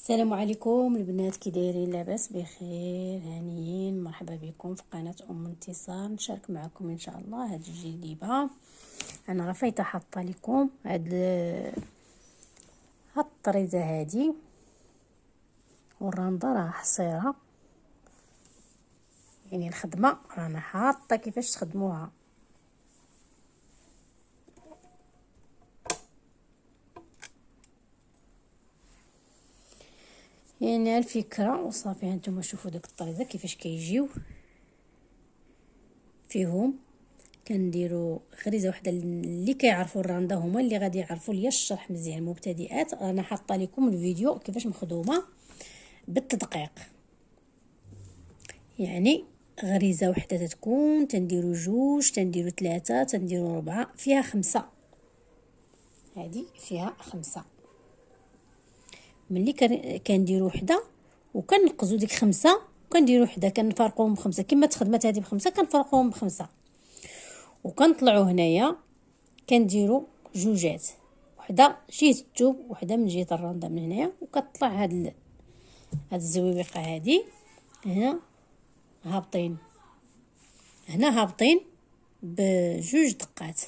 السلام عليكم البنات، كي دايرين؟ لاباس بخير؟ هانيين، مرحبا بكم في قناه انتصار. نشارك معكم ان شاء الله هاد الجليبه. انا رفيتها حاطه لكم هاد الطريزه هادي، والرنده راه حصيره، يعني الخدمه رانا حاطه كيفاش تخدموها. يعني الفكره وصافي. هانتوما شوفوا داك الطريزه كيفاش كيجيو فيهم. كنديروا غريزه وحده اللي كيعرفوا الرنده هما اللي غادي يعرفوا ليا الشرح مزيان. مبتدئات انا حاطه لكم الفيديو كيفاش مخدومه بالتدقيق. يعني غريزه وحده تكون، تنديروا جوج، تنديروا ثلاثه، تنديروا ربعه، فيها خمسه. هذه فيها خمسه. ملي كنديروا وحده وكنقزوا ديك خمسه وكنديروا وحده، كنفرقوهم بخمسه. كما تخدمات هذه بخمسه كنفرقوهم بخمسه، وكنطلعوا هنايا كنديروا جوجات، وحده جهه الثوب وحده من جهه الرنده من هنايا، وكتطلع هاد الزويبقه هذه هنا هابطين، هنا هابطين بجوج دقات.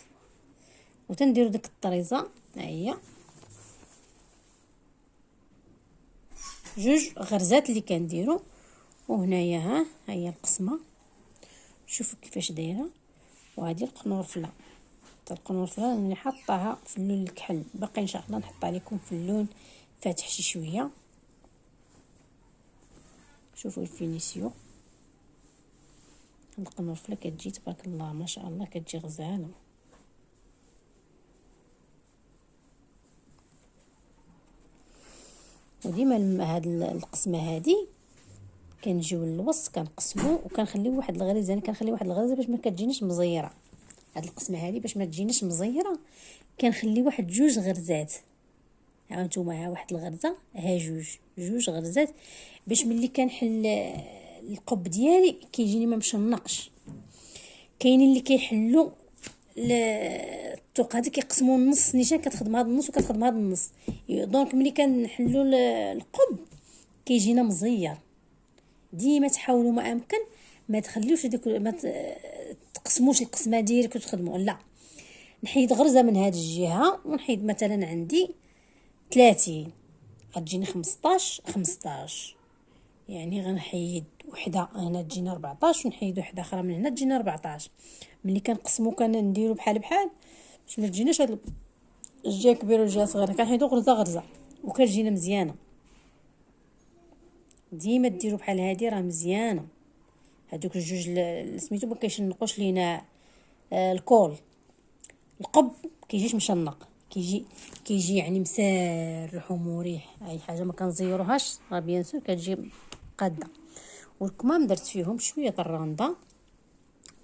وتنديروا ديك الطريزه، ها هي جوج غرزات اللي كنديروا. وهنايا ها هي القسمه، شوفوا كيفاش دايره. وهذه القنورفله، القنورفله اللي حطاها في اللون الكحل، باقي ان شاء الله نحطها لكم في اللون فاتح شي شويه. شوفوا الفينيسيو. القنورفله كتجي تبارك الله ما شاء الله، كتجي غزاله. وديما هاد القسمه هادي كنجيو للوسط كنقسمو وكنخليو واحد الغريزه. انا كنخلي واحد الغريزه باش ما كتجيناش مزيره. هاد القسمه هادي باش ما تجيناش مزيره كنخلي واحد جوج غرزات. ها نتوما، ها واحد الغرزه، ها جوج غرزات، باش ملي كنحل القب ديالي كيجيني ما مشنقش. كاينين اللي كيحلوا الطوق هذا كيقسموا النص نيشان، كتخدم هذا النص وكتخدم هذا النص. دونك ملي كنحلوا القب كيجينا مزير. ديما تحاولوا ما امكن ما تخليوش ديك، ما تقسموش القسمه ديالك وتخدموا. لا، نحيد غرزه من هذه الجهه ونحيد مثلا عندي 30 غتجيني 15 يعني غنحيد وحده هنا تجينا 14 ونحيد وحده اخرى من هنا تجينا 14. ملي كنقسمو كنديروا بحال باش ما تجيناش هاد الجهه كبيره والجهه صغيره، كنحيدوا غرزه وكتجينا مزيانه. ديما ديروا بحال هادي راه مزيانه. هادوك الجوج سميتو ما كيشنقوش لينا. الكول القب كيجيش مشنق، كيجي يعني مسرح ومريح. اي حاجه ما كنزيروهاش راه بيان سور كتجي قاده. والكمام درت فيهم شويه الرنده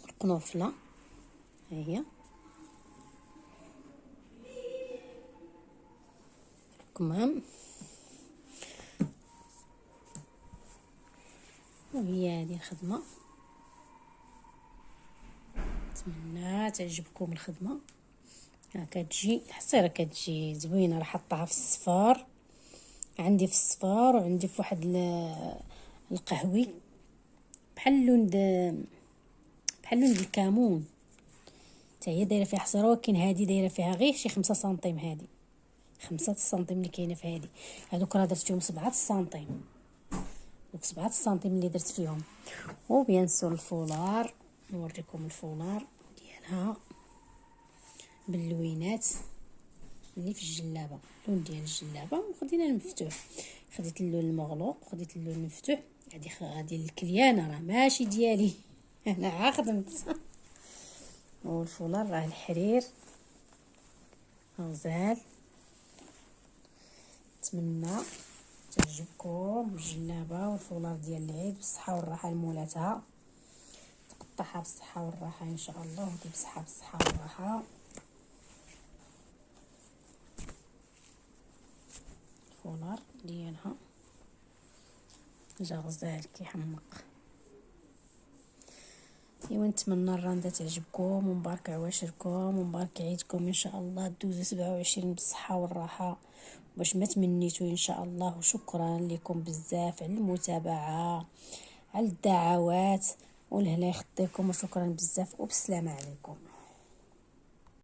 والقنوفله، ها هي الكمام. وهي هذه الخدمه. نتمنى تعجبكم الخدمه. ها كتجي حصيره، كتجي زوينه. راه حطها في الصفار، عندي في الصفار وعندي في واحد القهوي بحال لون بحال لون الكمون، حتى هي دايره فيها حصيره. ولكن هذه دايره فيها غير شي 5 سنتيم. هذه 5 سنتيم اللي كاينه في هذه. هذوك راه درت فيهم 7 سنتيم. دوك 7 سنتيم اللي درت فيهم. وبيان سور الفولار، نوريكم الفولار ديالها باللوينات اللي في الجلابه. اللون ديال الجلابه وخدينا المفتوح، خديت اللون المغلوق وخديت اللون المفتوح. هذه الكليانه راه ماشي ديالي انا خدمت. والفولار راه الحرير غزال. نتمنى تعجبكم الجلابه والفولار ديال العيد بالصحه والراحه لمولاتها. تقطعها بالصحه والراحه ان شاء الله، وتلبسها بالصحه والراحه. الفولار ديالها جا غزال كيحمق. ايوا نتمنى الرنده تعجبكم، ومبارك عواشركم ومبارك عيدكم ان شاء الله. دوزو 27 بالصحه والراحه باش ما تمنيتوا ان شاء الله. وشكرا لكم بزاف على المتابعه، على الدعوات، والهلا يخطيكم، وشكرا بزاف وبالسلامه عليكم.